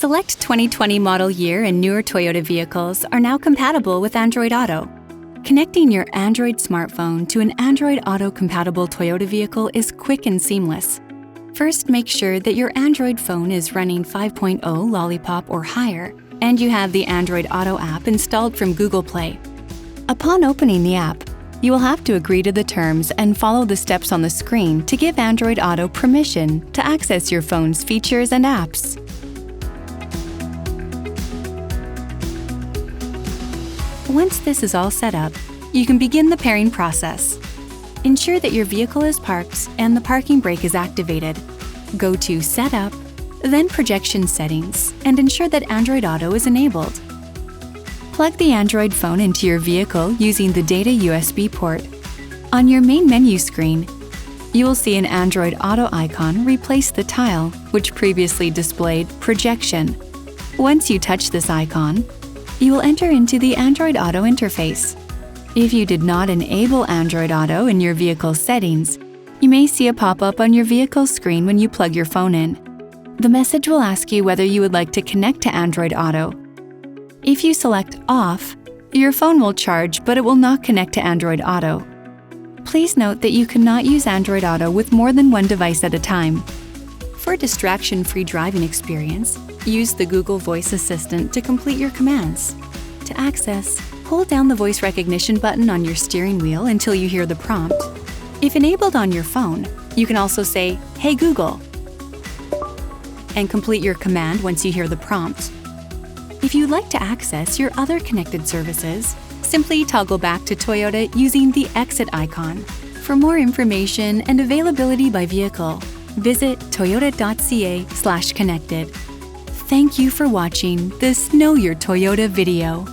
Select 2020 model year and newer Toyota vehicles are now compatible with Android Auto. Connecting your Android smartphone to an Android Auto-compatible Toyota vehicle is quick and seamless. First, make sure that your Android phone is running 5.0 Lollipop or higher, and you have the Android Auto app installed from Google Play. Upon opening the app, you will have to agree to the terms and follow the steps on the screen to give Android Auto permission to access your phone's features and apps. Once this is all set up, you can begin the pairing process. Ensure that your vehicle is parked and the parking brake is activated. Go to Setup, then Projection Settings, and ensure that Android Auto is enabled. Plug the Android phone into your vehicle using the data USB port. On your main menu screen, you will see an Android Auto icon replace the tile, which previously displayed Projection. Once you touch this icon, you will enter into the Android Auto interface. If you did not enable Android Auto in your vehicle settings, you may see a pop-up on your vehicle screen when you plug your phone in. The message will ask you whether you would like to connect to Android Auto. If you select Off, your phone will charge, but it will not connect to Android Auto. Please note that you cannot use Android Auto with more than one device at a time. For a distraction-free driving experience, use the Google Voice Assistant to complete your commands. To access, hold down the voice recognition button on your steering wheel until you hear the prompt. If enabled on your phone, you can also say, "Hey Google," and complete your command once you hear the prompt. If you'd like to access your other connected services, simply toggle back to Toyota using the exit icon. For more information and availability by vehicle, visit Toyota.ca/connected. Thank you for watching this Know Your Toyota video.